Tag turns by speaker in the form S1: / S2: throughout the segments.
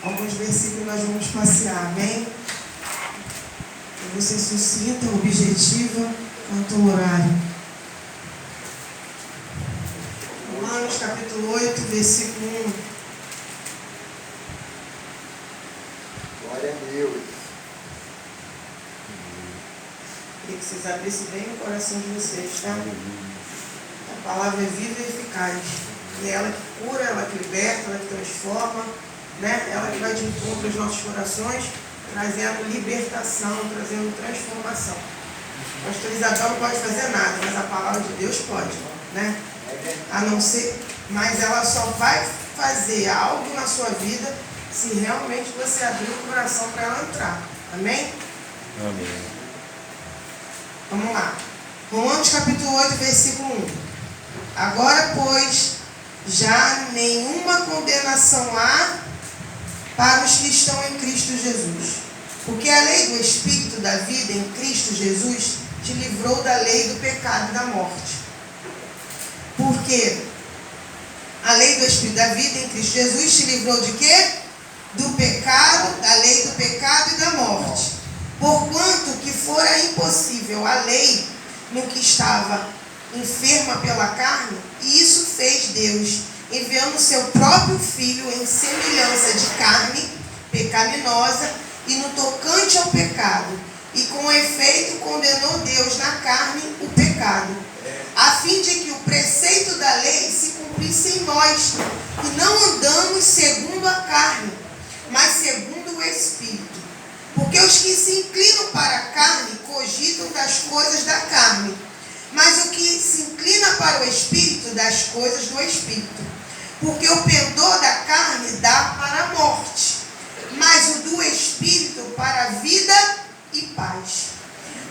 S1: alguns versículos nós vamos passear, amém? Eu vou ser sucinta, objetiva, quanto ao horário. Romanos capítulo 8, versículo 1.
S2: Glória a Deus.
S1: Queria que vocês abrissem bem o coração de vocês, tá? A palavra é viva e eficaz. E é ela que cura, ela que liberta, ela que transforma, né? Ela que vai de encontro aos nossos corações, trazendo libertação, trazendo transformação. O pastor Isabel não pode fazer nada, mas a palavra de Deus pode, né? A não ser, mas ela só vai fazer algo na sua vida se realmente você abrir o coração para ela entrar. Amém?
S3: Amém.
S1: Vamos lá. Romanos capítulo 8, versículo 1. Agora, pois, já nenhuma condenação há para os que estão em Cristo Jesus. Porque a lei do Espírito da vida em Cristo Jesus te livrou da lei do pecado e da morte. Porque a lei do Espírito da vida em Cristo Jesus te livrou de quê? Do pecado, da lei do pecado e da morte. Porquanto que fora impossível a lei no que estava enferma pela carne, e isso fez Deus, enviando seu próprio Filho em semelhança de carne pecaminosa e no tocante ao pecado, e com efeito condenou Deus na carne o pecado, a fim de que o preceito da lei se cumprisse em nós, que não andamos segundo a carne, mas segundo o Espírito. Porque os que se inclinam para a carne cogitam das coisas da carne, mas o que se inclina para o Espírito, das coisas do Espírito. Porque o pendor da carne dá para a morte, mas o do Espírito para a vida e paz.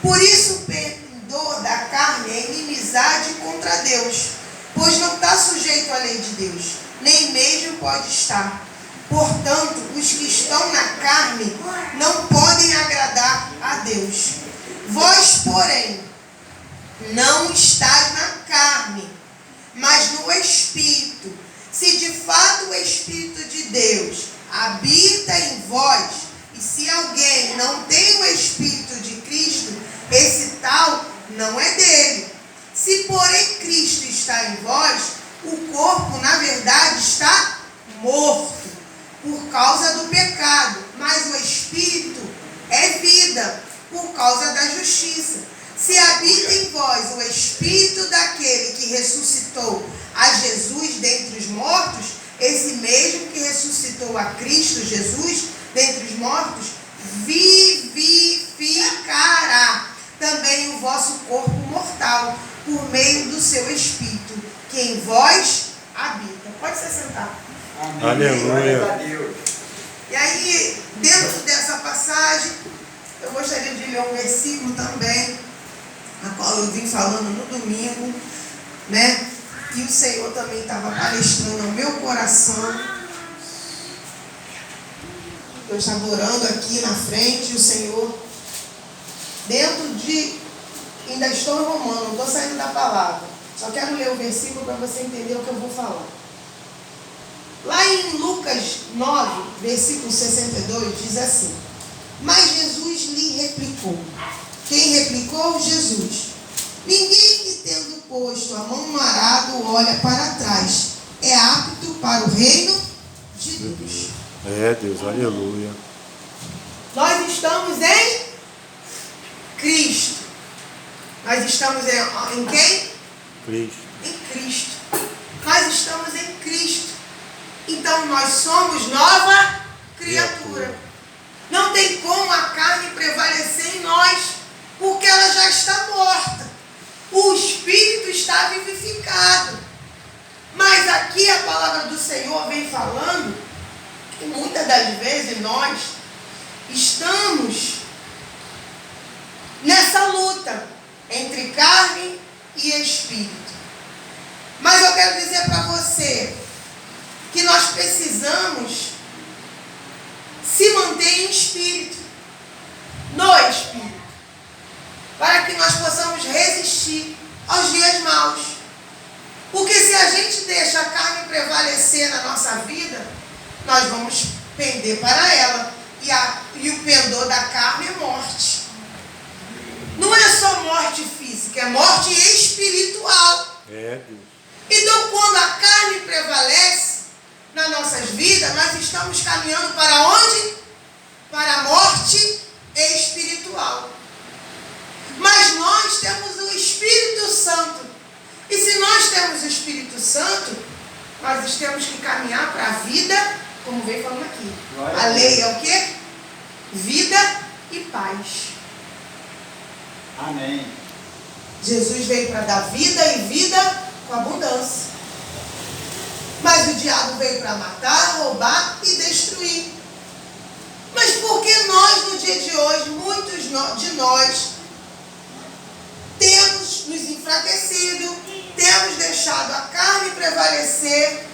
S1: Por isso o pendor da carne é inimizade contra Deus, pois não está sujeito à lei de Deus, nem mesmo pode estar. Portanto, os que estão na carne não podem agradar a Deus. Vós, porém, não estáis na carne, mas no Espírito. Se de fato o Espírito de Deus habita em vós, e se alguém não tem o Espírito de Cristo, esse tal não é dele. Se porém Cristo está em vós, o corpo na verdade está morto por causa do pecado, mas o Espírito é vida por causa da justiça. Se habita em vós o Espírito daquele que ressuscitou a Jesus dentre os mortos, esse mesmo que ressuscitou a Cristo Jesus dentre os mortos, vivificará também o vosso corpo mortal, por meio do seu Espírito, que em vós habita. Pode se sentar.
S2: Amém.
S3: Aleluia.
S2: Glória a Deus.
S1: E aí, dentro dessa passagem, eu gostaria de ler um versículo também, a qual eu vim falando no domingo, né? E o Senhor também estava palestrando ao meu coração. Eu estava orando aqui na frente, e o Senhor, ainda estou em Romano, não estou saindo da palavra. Só quero ler o versículo para você entender o que eu vou falar. Lá em Lucas 9, versículo 62, diz assim: mas Jesus lhe replicou. Quem replicou? Jesus. Ninguém que tendo posto a mão no arado olha para trás é apto para o reino de Deus.
S3: É, Deus, aleluia.
S1: Nós estamos em Cristo. Nós estamos em quem?
S3: Cristo.
S1: Em Cristo. Nós estamos em Cristo. Então nós somos nova criatura. Não tem como a carne prevalecer em nós, porque ela já está morta. O Espírito está vivificado. Mas aqui a palavra do Senhor vem falando que muitas das vezes nós estamos nessa luta entre carne e espírito. Mas eu quero dizer para você que nós precisamos se manter em espírito, no espírito, para que nós possamos resistir aos dias maus. Porque se a gente deixa a carne prevalecer na nossa vida, nós vamos pender para ela. E o pendor da carne é morte. Não é só morte física, é morte espiritual.
S3: É, Deus.
S1: Então, quando a carne prevalece nas nossas vidas, nós estamos caminhando para onde? Para a morte espiritual. Mas nós temos o Espírito Santo. E se nós temos o Espírito Santo, nós temos que caminhar para a vida, como vem falando aqui. A lei é o quê? Vida e paz.
S2: Amém.
S1: Jesus veio para dar vida e vida com abundância. Mas o diabo veio para matar, roubar e destruir. Mas por que nós, no dia de hoje, muitos de nós, temos nos enfraquecido, temos deixado a carne prevalecer,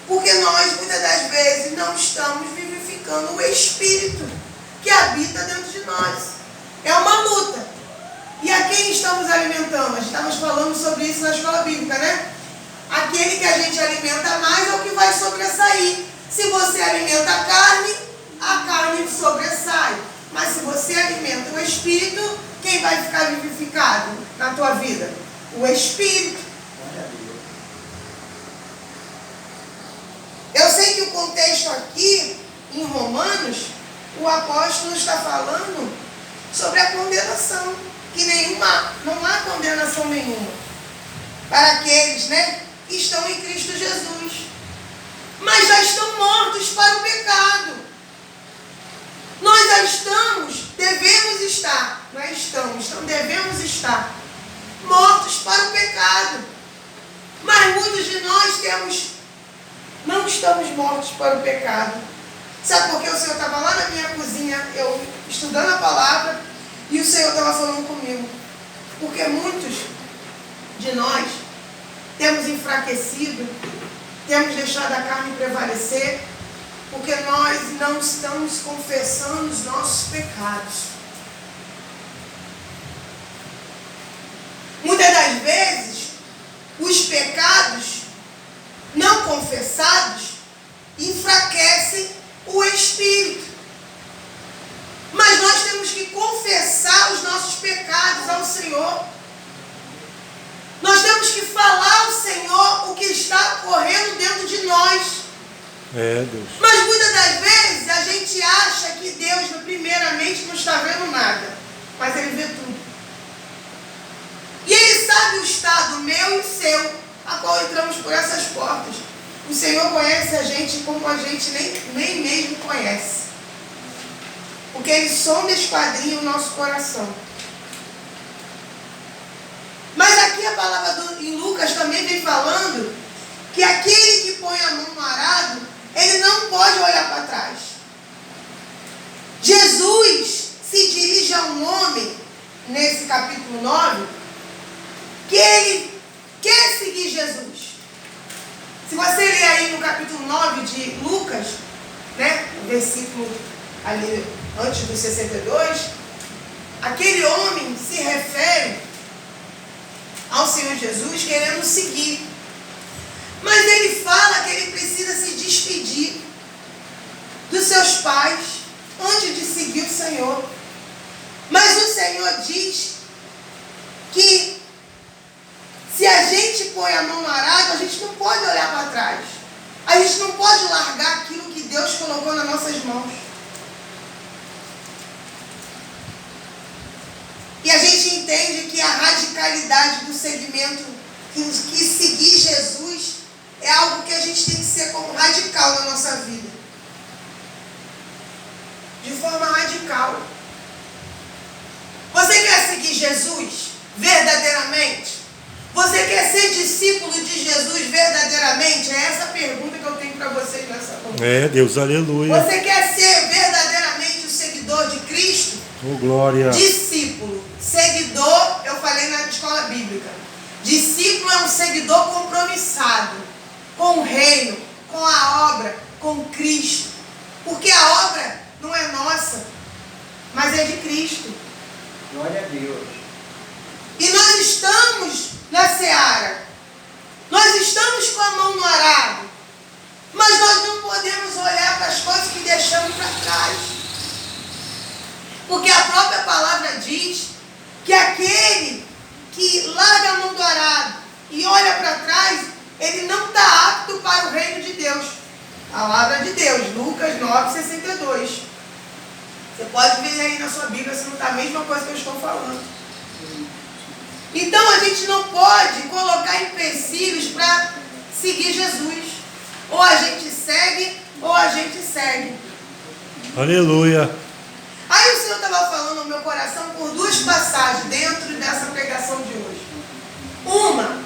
S1: porque nós, muitas das vezes, não estamos vivificando o Espírito que habita dentro de nós. É uma luta. E a quem estamos alimentando? Nós estávamos falando sobre isso na escola bíblica, né? Aquele que a gente alimenta mais é o que vai sobressair. Se você alimenta a carne sobressai. Mas se você alimenta o Espírito, quem vai ficar vivificado na tua vida? O Espírito. Eu sei que o contexto aqui, em Romanos, o apóstolo está falando sobre a condenação. Que não há condenação nenhuma para aqueles, que estão em Cristo Jesus. Mas já estão mortos para o pecado. Nós já devemos estar mortos para o pecado. Mas muitos de nós não estamos mortos para o pecado. Sabe por que o Senhor estava lá na minha cozinha, eu estudando a palavra, e o Senhor estava falando comigo? Porque muitos de nós temos enfraquecido, temos deixado a carne prevalecer, porque nós não estamos confessando os nossos pecados. Muitas das vezes, os pecados não confessados enfraquecem o Espírito. Mas nós temos que confessar os nossos pecados ao Senhor. Nós temos que falar ao Senhor o que está ocorrendo dentro de nós.
S3: É, Deus.
S1: Mas muitas das vezes a gente acha que Deus primeiramente não está vendo nada. Mas Ele vê tudo. E Ele sabe o estado meu e o seu, a qual entramos por essas portas. O Senhor conhece a gente como a gente nem mesmo conhece. Porque Ele sonda e esquadrinha o nosso coração. Mas aqui a palavra em Lucas também vem falando que aquele que põe a mão no arado, ele não pode olhar para trás. Jesus se dirige a um homem, nesse capítulo 9, que ele quer seguir Jesus. Se você ler aí no capítulo 9 de Lucas, o versículo ali antes dos 62, aquele homem se refere ao Senhor Jesus querendo seguir. Mas ele fala que ele precisa se despedir dos seus pais antes de seguir o Senhor. Mas o Senhor diz que se a gente põe a mão no arado, a gente não pode olhar para trás. A gente não pode largar aquilo que Deus colocou nas nossas mãos. E a gente entende que a radicalidade do segmento, que seguir Jesus, é algo que a gente tem que ser como radical na nossa vida. De forma radical. Você quer seguir Jesus verdadeiramente? Você quer ser discípulo de Jesus verdadeiramente? É essa a pergunta que eu tenho para vocês nessa noite.
S3: É, Deus, aleluia.
S1: Você quer ser verdadeiramente o seguidor de Cristo?
S3: Oh, glória.
S1: Discípulo. Seguidor, eu falei na escola bíblica. Discípulo é um seguidor compromissado com o reino, com a obra, com Cristo. Porque a obra não é nossa, mas é de Cristo.
S2: Glória a Deus.
S1: E nós estamos na seara. Nós estamos com a mão no arado. Mas nós não podemos olhar para as coisas que Deus. Lucas 9:62. Você pode ver aí na sua Bíblia se não está a mesma coisa que eu estou falando. Então a gente não pode colocar empecilhos para seguir Jesus. Ou a gente segue, ou a gente segue.
S3: Aleluia.
S1: Aí o Senhor estava falando no meu coração por duas passagens dentro dessa pregação de hoje. Uma,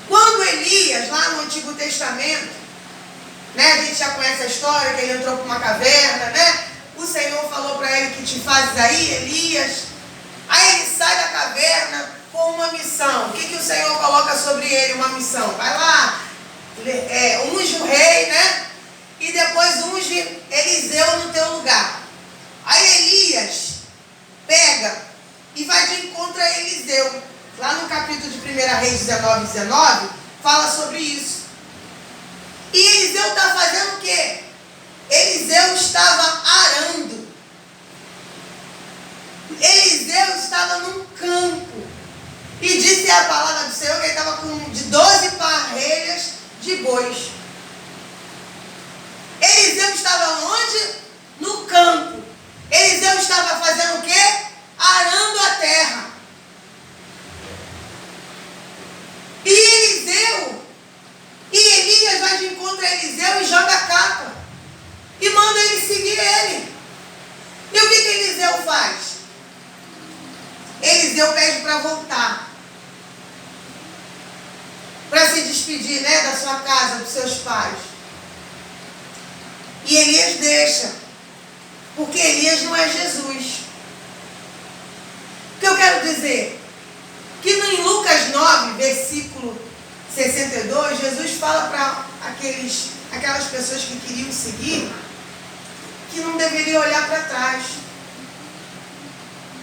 S1: quando Elias, lá no Antigo Testamento, né, a gente já conhece a história, que ele entrou para uma caverna, né? O Senhor falou para ele: que te fazes aí, Elias? Aí ele sai da caverna com uma missão. O que o Senhor coloca sobre ele? Uma missão. Vai lá, unge o rei, né? E depois unge Eliseu no teu lugar. Aí Elias pega e vai de encontro a Eliseu. Lá no capítulo de 1 Reis 19 fala sobre isso. E Eliseu está fazendo o quê? Eliseu estava arando. Eliseu estava num campo. E disse a palavra do Senhor que ele estava com de 12 parelhas de bois. Eliseu estava onde? No campo. Eliseu estava fazendo o quê? Arando a terra. E Elias vai de encontro a Eliseu e joga a capa. E manda ele seguir ele. E o que Eliseu faz? Eliseu pede para voltar. Para se despedir, né, da sua casa, dos seus pais. E Elias deixa. Porque Elias não é Jesus. O que eu quero dizer? Que em Lucas 9, versículo 62, Jesus fala para aquelas pessoas que queriam seguir, que não deveriam olhar para trás.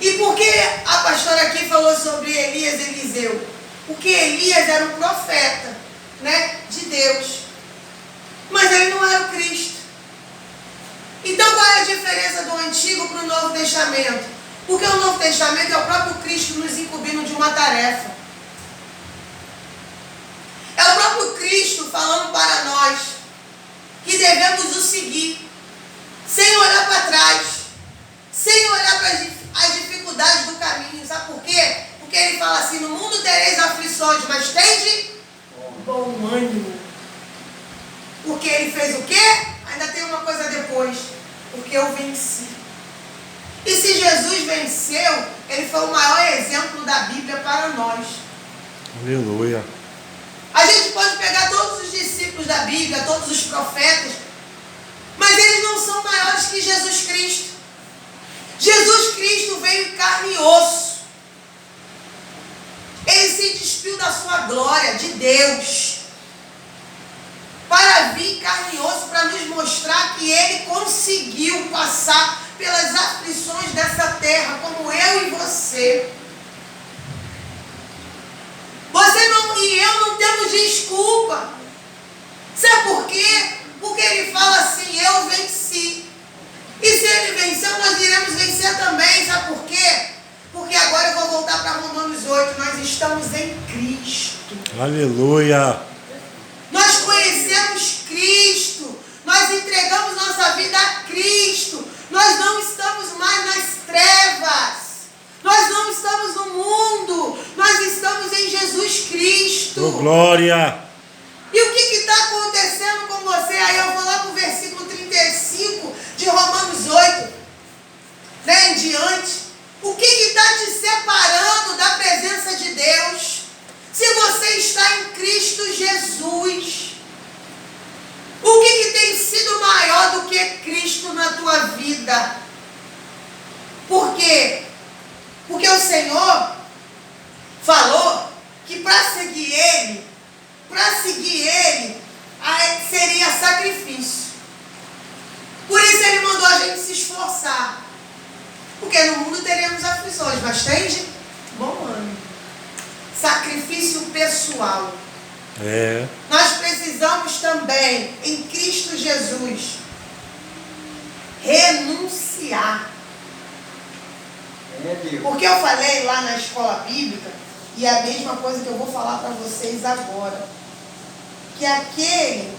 S1: E por que a pastora aqui falou sobre Elias e Eliseu? Porque Elias era um profeta, né, de Deus. Mas ele não era o Cristo. Então qual é a diferença do Antigo para o Novo Testamento? Porque o Novo Testamento é o próprio Cristo nos incumbindo de uma tarefa. É o próprio Cristo falando para nós que devemos o seguir, sem olhar para trás, sem olhar para as dificuldades do caminho. Sabe por quê? Porque ele fala assim: no mundo tereis aflições, mas tende bom ânimo. Porque ele fez o quê? Ainda tem uma coisa depois. Porque eu venci. E se Jesus venceu, ele foi o maior exemplo da Bíblia para nós.
S3: Aleluia.
S1: A gente pode pegar todos os discípulos da Bíblia, todos os profetas, mas eles não são maiores que Jesus Cristo. Jesus Cristo veio em carne e osso. Ele se despiu da sua glória, de Deus, para vir em carne e osso, para nos mostrar que ele conseguiu passar pelas aflições dessa terra, como eu e você. Você não e eu não temos desculpa. Sabe por quê? Porque ele fala assim: eu venci. E se ele venceu, nós iremos vencer também. Sabe por quê? Porque agora eu vou voltar para Romanos 8. Nós estamos em Cristo.
S3: Aleluia.
S1: Nós conhecemos Cristo. Nós entregamos nossa vida a Cristo. Nós não estamos mais nas trevas. Nós não estamos no mundo. Nós estamos em Jesus Cristo.
S3: Oh, glória.
S1: E o que está acontecendo com você? Aí eu vou lá para o versículo 35 de Romanos 8. Né, em diante. O que está te separando da presença de Deus? Se você está em Cristo Jesus. O que tem sido maior do que Cristo na tua vida? Por quê? Porque o Senhor falou que para seguir Ele seria sacrifício. Por isso Ele mandou a gente se esforçar. Porque no mundo teremos aflições, mas tende bom ânimo. Sacrifício pessoal. Nós precisamos também, em Cristo Jesus, renunciar. Porque eu falei lá na escola bíblica, e é a mesma coisa que eu vou falar para vocês agora, que aquele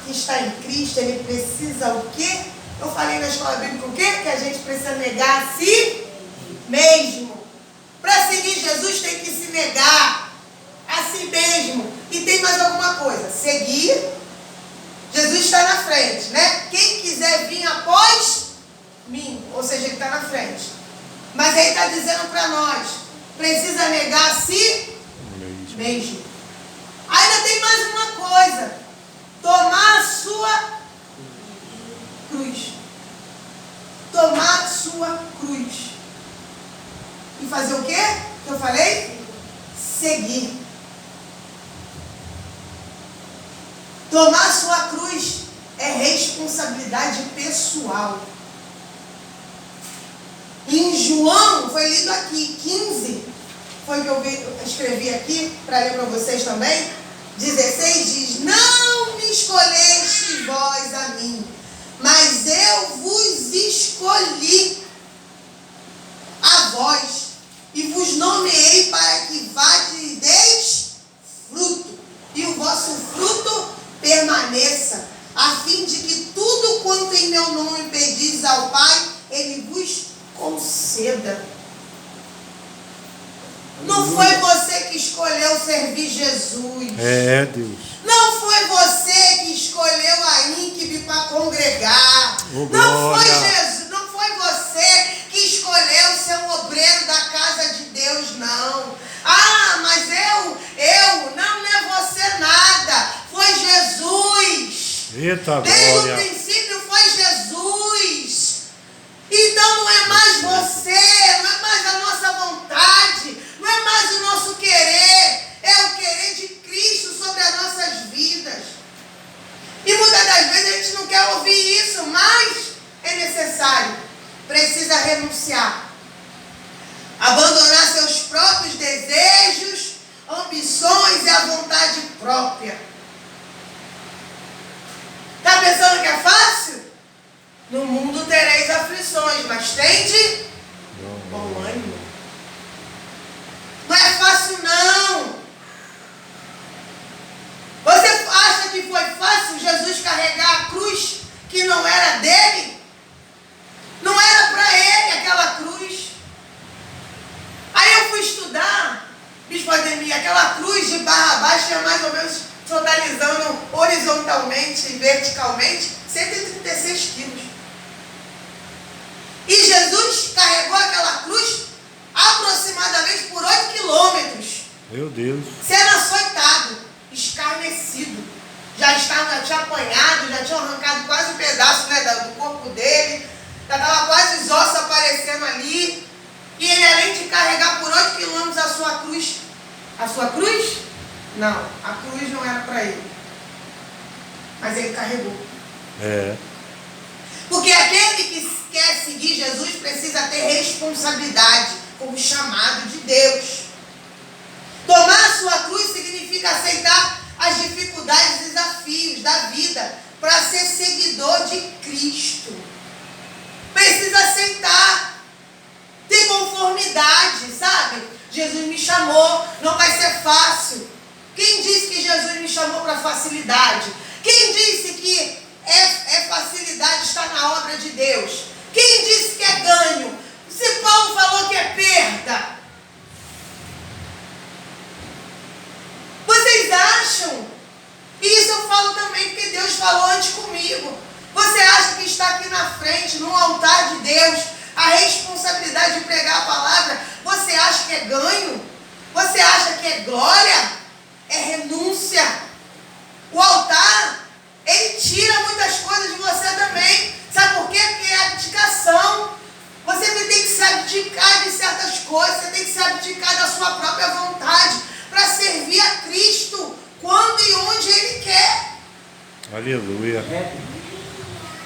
S1: que está em Cristo, ele precisa o quê? Eu falei na escola bíblica o quê? Que a gente precisa negar a si mesmo. Para seguir Jesus tem que se negar a si mesmo. E tem mais alguma coisa. Seguir. Jesus está na frente, né? Quem quiser vir após mim, ou seja, ele está na frente. Mas ele está dizendo para nós, precisa negar a si mesmo. Ainda tem mais uma coisa. Tomar a sua cruz. Tomar a sua cruz. E fazer o quê? Que eu falei? Seguir. Tomar a sua cruz é responsabilidade pessoal. Em João, foi lido aqui, 15, foi que eu escrevi aqui, para ler para vocês também, 16 diz, não me escolheste vós a mim, mas eu vos escolhi a vós, e vos nomeei para que vades e deis fruto, e o vosso fruto permaneça, a fim de que tudo quanto em meu nome pedis ao Pai, Ele vos conceda. Não foi você que escolheu servir Jesus.
S3: É, Deus.
S1: Não foi você que escolheu a INCB para congregar.
S3: Oh,
S1: não foi
S3: glória.
S1: Jesus, não foi você que escolheu ser um obreiro da casa de Deus, não. Ah, mas não é você nada. Foi Jesus.
S3: Eita
S1: Desde o
S3: glória.
S1: princípio foi Jesus. Então não é mais você, não é mais a nossa vontade, não é mais o nosso querer, é o querer de Cristo sobre as nossas vidas. E muitas das vezes a gente não quer ouvir isso, mas é necessário. Precisa renunciar. Abandonar seus próprios desejos, ambições e a vontade própria. Está pensando que é fácil? No mundo tereis aflições, mas tende bom ânimo. Não é fácil, não. Você acha que foi fácil Jesus carregar a cruz que não era dele? Não era para ele aquela cruz. Aí eu fui estudar, Bispo Ademir, aquela cruz de Barrabás tinha mais ou menos, totalizando horizontalmente e verticalmente, 136 quilos. E Jesus carregou aquela cruz aproximadamente por 8 quilômetros.
S3: Meu Deus.
S1: Sendo açoitado, escarnecido. Já tinha apanhado, já tinha arrancado quase um pedaço, né, do corpo dele. Já estava quase os ossos aparecendo ali. E ele, além de carregar por 8 quilômetros a sua cruz. A sua cruz? Não, a cruz não era para ele. Mas ele carregou.
S3: É.
S1: Porque aquele que quer seguir Jesus precisa ter responsabilidade como chamado de Deus. Tomar a sua cruz significa aceitar as dificuldades e desafios da vida para ser seguidor de Cristo. Precisa aceitar, ter conformidade, sabe? Jesus me chamou, não vai ser fácil. Quem disse que Jesus me chamou para facilidade? Quem disse que é facilidade estar na obra de Deus? Quem disse que é ganho? Se Paulo falou que é perda. Vocês acham? E isso eu falo também porque Deus falou antes comigo. Você acha que está aqui na frente, no altar de Deus, a responsabilidade de pregar a palavra, você acha que é ganho? Você acha que é glória? É renúncia. O altar, ele tira muitas coisas de você também. Sabe por quê? Porque é abdicação. Você tem que se abdicar de certas coisas, você tem que se abdicar da sua própria vontade para servir a Cristo quando e onde Ele quer.
S3: Aleluia.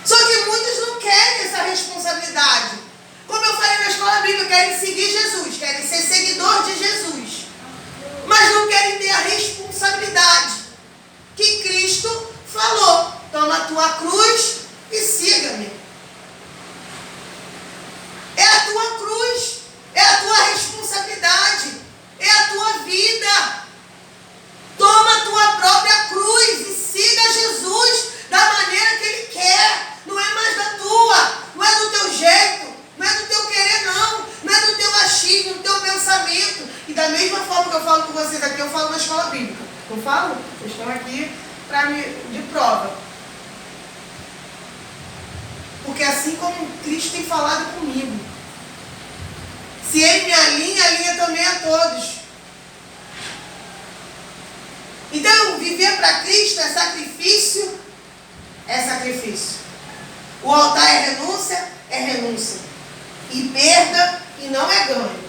S1: Só que muitos não querem essa responsabilidade. Como eu falei na escola bíblica, querem seguir Jesus, querem ser seguidor de Jesus, mas não querem ter a responsabilidade que Cristo falou. Toma a tua cruz e siga-me. É a tua cruz, é a tua responsabilidade, é a tua vida. Toma a tua própria cruz e siga Jesus da bíblica. Não falo? Vocês estão aqui de prova. Porque assim como Cristo tem falado comigo, se Ele me alinha também a todos. Então, viver para Cristo é sacrifício, é sacrifício. O altar é renúncia. E perda, e não é ganho.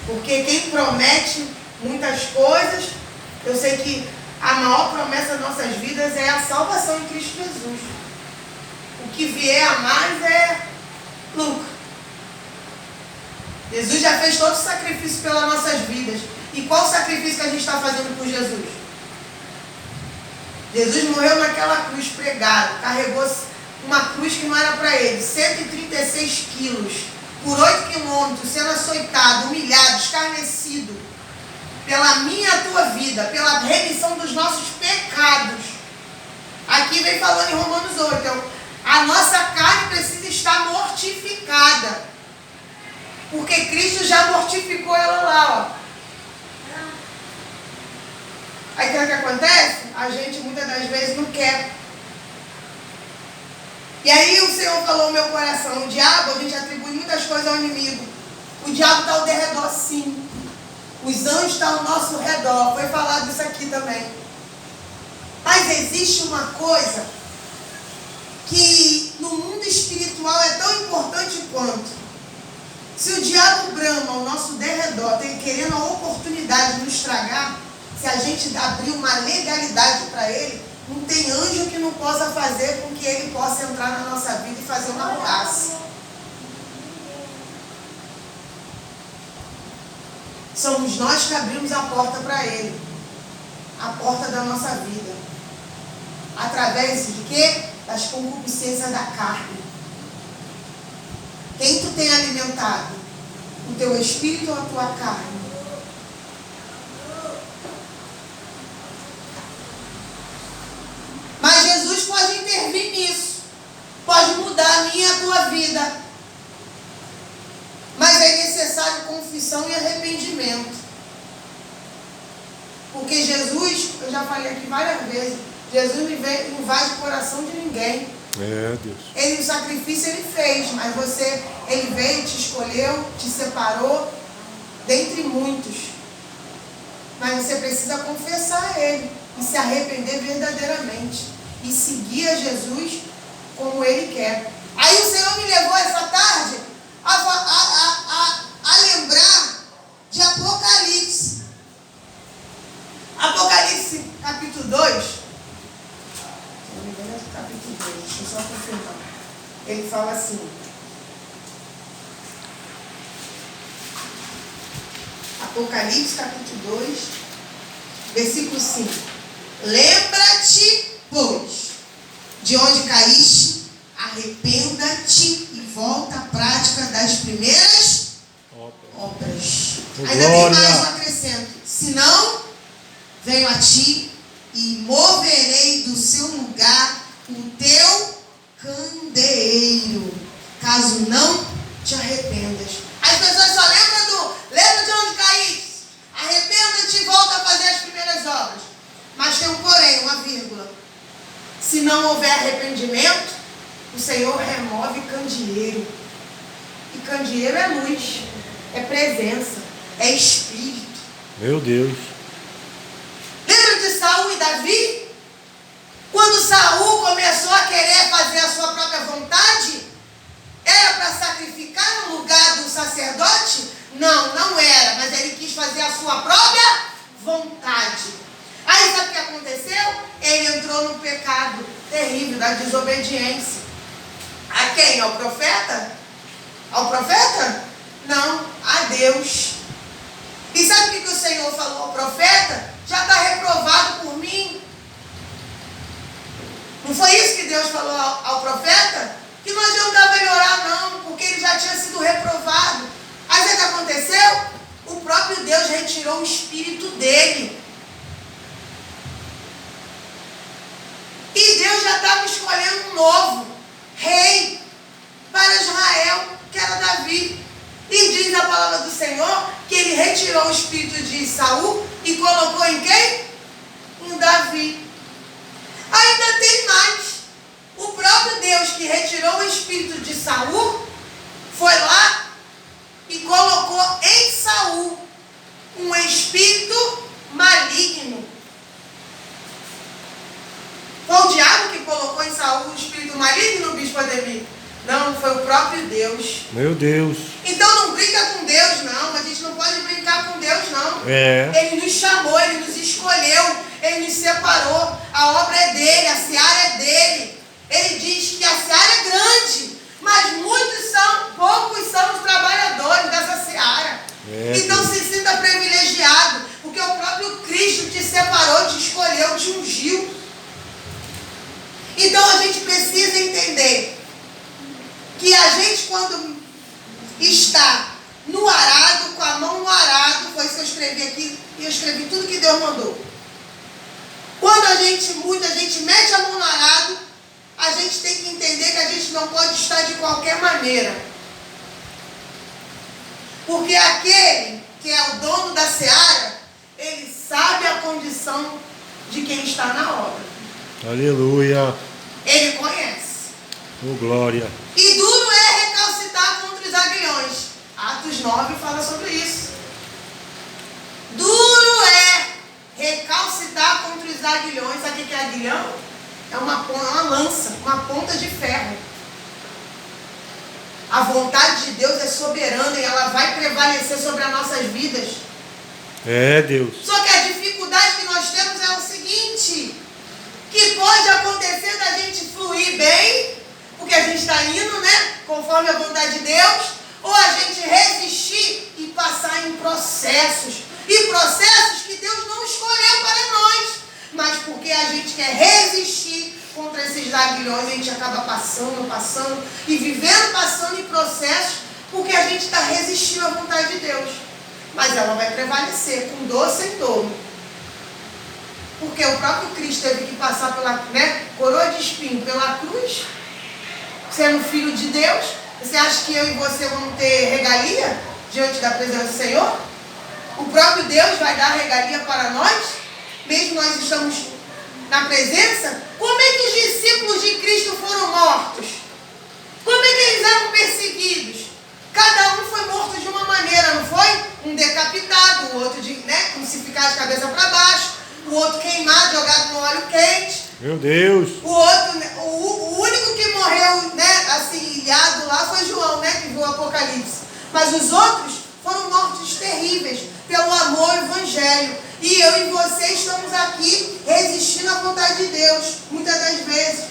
S1: Porque quem promete muitas coisas, eu sei que a maior promessa das nossas vidas é a salvação em Cristo Jesus. O que vier a mais é lucro. Jesus já fez todo o sacrifício pelas nossas vidas. E qual o sacrifício que a gente está fazendo por Jesus? Jesus morreu naquela cruz pregado, carregou uma cruz que não era para ele, 136 quilos, por 8 quilômetros, sendo açoitado, humilhado, escarnecido, pela minha e a tua vida, pela remissão dos nossos pecados. Aqui vem falando em Romanos 8, então, a nossa carne precisa estar mortificada, porque Cristo já mortificou ela lá, ó. Aí o que acontece? A gente muitas das vezes não quer. E aí o Senhor falou no meu coração, o diabo, a gente atribui muitas coisas ao inimigo. O diabo está ao derredor sim. Os anjos estão ao nosso redor. Foi falado isso aqui também. Mas existe uma coisa que no mundo espiritual é tão importante quanto. Se o diabo brama ao nosso derredor, querendo a oportunidade de nos estragar, se a gente abrir uma legalidade para ele, não tem anjo que não possa fazer com que ele possa entrar na nossa vida e fazer uma ruaça. Somos nós que abrimos a porta para ele. A porta da nossa vida. Através de quê? Das concupiscências da carne. Quem tu tem alimentado? O teu espírito ou a tua carne? Mas Jesus pode intervir nisso. Pode mudar a minha e a tua vida. Mas é necessário confissão e arrependimento. Porque Jesus, eu já falei aqui várias vezes, Jesus não invade o coração de ninguém.
S3: É, Deus.
S1: O sacrifício ele fez, mas ele veio, te escolheu, te separou, dentre muitos. Mas você precisa confessar a Ele e se arrepender verdadeiramente. E seguir a Jesus como Ele quer. Aí o Senhor me levou essa tarde a lembrar de Apocalipse. Apocalipse capítulo 2. Se não me engano é capítulo 2, deixa eu só confirmar. Ele fala assim. Apocalipse capítulo 2, versículo 5. Lembra-te, pois, de onde caíste, arrependa-te e volta à prática das primeiras obras. Ainda tem mais um acrescento. Senão, venho a ti e moverei do seu lugar o teu candeeiro, caso não te arrependas. As pessoas só lembra de onde caíste, arrependa-te e volta a fazer as primeiras obras. Mas tem um porém, uma vírgula. Se não houver arrependimento, o Senhor remove candeeiro. E candeeiro é luz, é presença, é espírito.
S3: Meu Deus.
S1: Lembra de Saul e Davi? Quando Saul começou a querer fazer a sua própria vontade, era para sacrificar no lugar do sacerdote? Não, não era, mas ele quis fazer a sua própria vontade. Aí sabe o que aconteceu? Ele entrou no pecado terrível da desobediência. A quem? Ao profeta? Ao profeta? Não, a Deus. E sabe o que o Senhor falou ao profeta? Já está reprovado por mim. Não foi isso que Deus falou ao profeta? Que não adiantava ele orar não, porque ele já tinha sido reprovado. Aí sabe o que aconteceu? O próprio Deus retirou o espírito dele. E Deus já estava escolhendo um novo rei para Israel, que era Davi. E diz a palavra do Senhor que ele retirou o espírito de Saul e colocou maligno, bispo Ademir? Não, foi o próprio Deus.
S3: Meu Deus.
S1: Então não brinca com Deus, não. A gente não pode brincar com Deus, não.
S3: É.
S1: Ele nos chamou, Ele nos escolheu, Ele nos separou. A obra é dele, a seara é dele. Ele diz que a seara é grande, mas poucos são os trabalhadores dessa seara. Então se sinta privilegiado, porque o próprio Cristo te separou, te escolheu, te ungiu. Então a gente precisa entender que a gente, quando está no arado, com a mão no arado, foi isso que eu escrevi aqui, e eu escrevi tudo que Deus mandou. Quando muita gente mete a mão no arado, a gente tem que entender que a gente não pode estar de qualquer maneira. Porque aquele que é o dono da seara, ele sabe a condição de quem está na obra.
S3: Aleluia.
S1: Ele conhece.
S3: Oh, glória.
S1: E duro é recalcitar contra os aguilhões. Atos 9 fala sobre isso. Duro é recalcitar contra os aguilhões. Sabe o que é aguilhão? É uma lança, uma ponta de ferro. A vontade de Deus é soberana e ela vai prevalecer sobre as nossas vidas.
S3: É, Deus.
S1: Só que a dificuldade que nós temos é o seguinte, que pode acontecer da gente fluir bem, porque a gente está indo, né, conforme a vontade de Deus, ou a gente resistir e passar em processos. E processos que Deus não escolheu para nós. Mas porque a gente quer resistir contra esses aguilhões, a gente acaba passando e vivendo, passando em processos, porque a gente está resistindo à vontade de Deus. Mas ela vai prevalecer, com dor ou sem dor. Porque o próprio Cristo teve que passar pela coroa de espinho, pela cruz, sendo filho de Deus. Você acha que eu e você vamos ter regalia diante da presença do Senhor? O próprio Deus vai dar regalia para nós? Mesmo nós estamos na presença? Como é que os discípulos de Cristo foram mortos? Como é que eles eram perseguidos? Cada um foi morto de uma maneira, não foi? Um decapitado, o outro crucificado de cabeça para baixo, o outro queimado, jogado no óleo quente.
S3: Meu Deus.
S1: O outro, o único que morreu, assim, ilhado lá foi João, que viu o Apocalipse. Mas os outros foram mortes terríveis pelo amor ao Evangelho. E eu e você estamos aqui resistindo à vontade de Deus, muitas das vezes.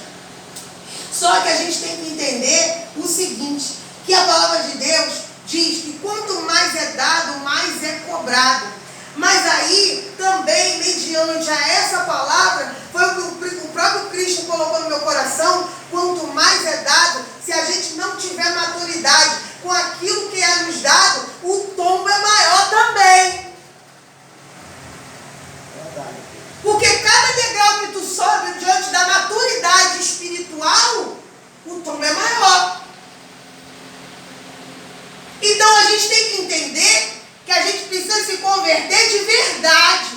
S1: Só que a gente tem que entender o seguinte, que a palavra de Deus diz que quanto mais é dado, mais é cobrado. Mas aí, também, mediante a essa palavra, foi o que o próprio Cristo colocou no meu coração, quanto mais é dado, se a gente não tiver maturidade com aquilo que é nos dado, o tombo é maior também. Porque cada degrau que tu sobe diante da maturidade espiritual, o tombo é maior. Então a gente tem que entender que a gente precisa se converter de verdade.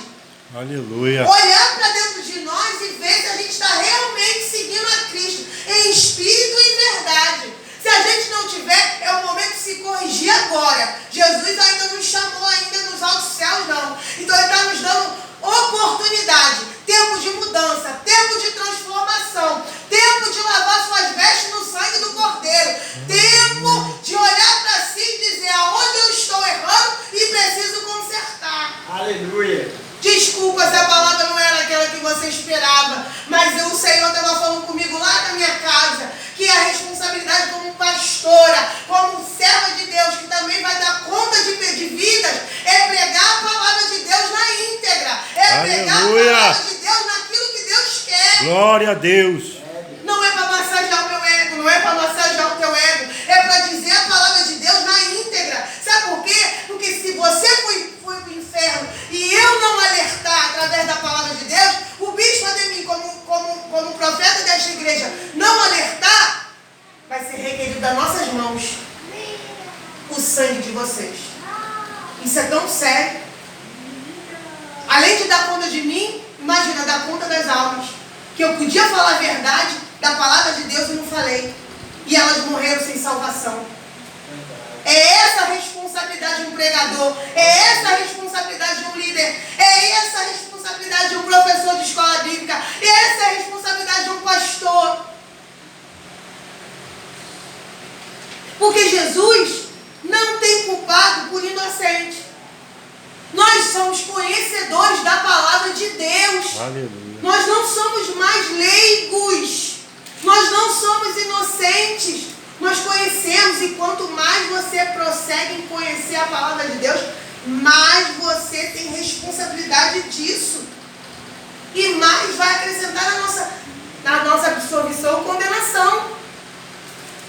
S3: Aleluia.
S1: Olhar para dentro de nós e ver se a gente está realmente seguindo a Cristo em espírito e verdade. Se a gente não tiver, é o momento de se corrigir agora. Jesus ainda não nos chamou ainda nos altos céus, não. Então Ele está nos dando oportunidade, tempo de mudança, tempo de transformação, tempo de lavar suas vestes no sangue do Cordeiro, tempo de olhar para si e dizer aonde eu estou errando e preciso consertar.
S2: Aleluia.
S1: Desculpa se a palavra não era aquela que você esperava, mas o Senhor estava falando comigo lá na minha casa, que a responsabilidade como pastora, como serva de Deus, que também vai dar conta de vidas, é pregar a palavra de Deus na íntegra, é pregar a palavra de Deus naquilo que Deus quer.
S3: Glória a Deus.
S1: Não é para massagear o meu ego, não é para massagear o teu ego, é para dizer a palavra de Deus na íntegra. Sabe por quê? Porque se você foi para o inferno e eu não alertar através da palavra de Deus, o bispo Ademir, como profeta desta igreja, não alertar, vai ser requerido das nossas mãos o sangue de vocês. Isso é tão sério. Além de dar conta de mim, imagina, dar conta das almas. Que eu podia falar a verdade da palavra de Deus e não falei. E elas morreram sem salvação. É essa a responsabilidade de um pregador. É essa a responsabilidade de um líder. É essa a responsabilidade de um professor de escola bíblica. É essa a responsabilidade de um pastor.
S3: Aleluia.
S1: Nós não somos mais leigos. Nós não somos inocentes. Nós conhecemos, e quanto mais você prossegue em conhecer a palavra de Deus, mais você tem responsabilidade disso. E mais vai acrescentar na nossa absorção ou condenação.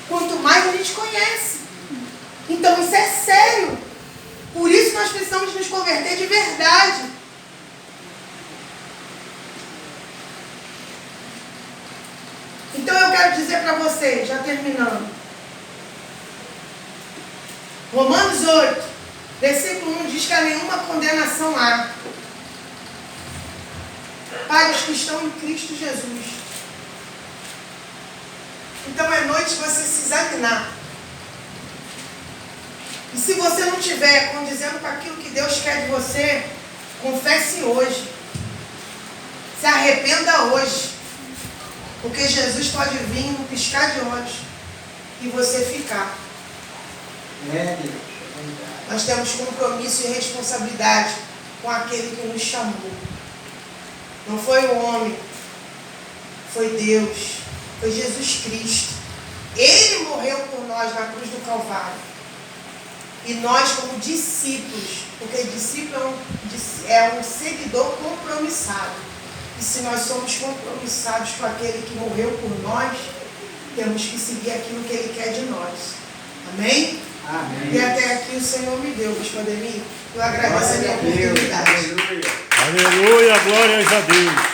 S1: Quanto mais a gente conhece. Então isso é sério. Por isso nós precisamos nos converter de verdade. Então eu quero dizer para vocês, já terminando. Romanos 8, versículo 1 diz que há nenhuma condenação há para os que estão em Cristo Jesus. Então é noite de você se examinar. E se você não estiver condizendo com aquilo que Deus quer de você, confesse hoje. Se arrependa hoje. Porque Jesus pode vir no piscar de olhos e você ficar.
S2: É, Deus.
S1: Nós temos compromisso e responsabilidade com aquele que nos chamou. Não foi o homem, foi Deus, foi Jesus Cristo. Ele morreu por nós na cruz do Calvário. E nós, como discípulos, porque discípulo é um seguidor compromissado. E se nós somos compromissados com aquele que morreu por nós, temos que seguir aquilo que Ele quer de nós. Amém?
S2: Amém.
S1: E até aqui o Senhor me deu, Bispo Ademir. Eu agradeço a minha oportunidade.
S2: Aleluia.
S3: Aleluia, glórias a Deus.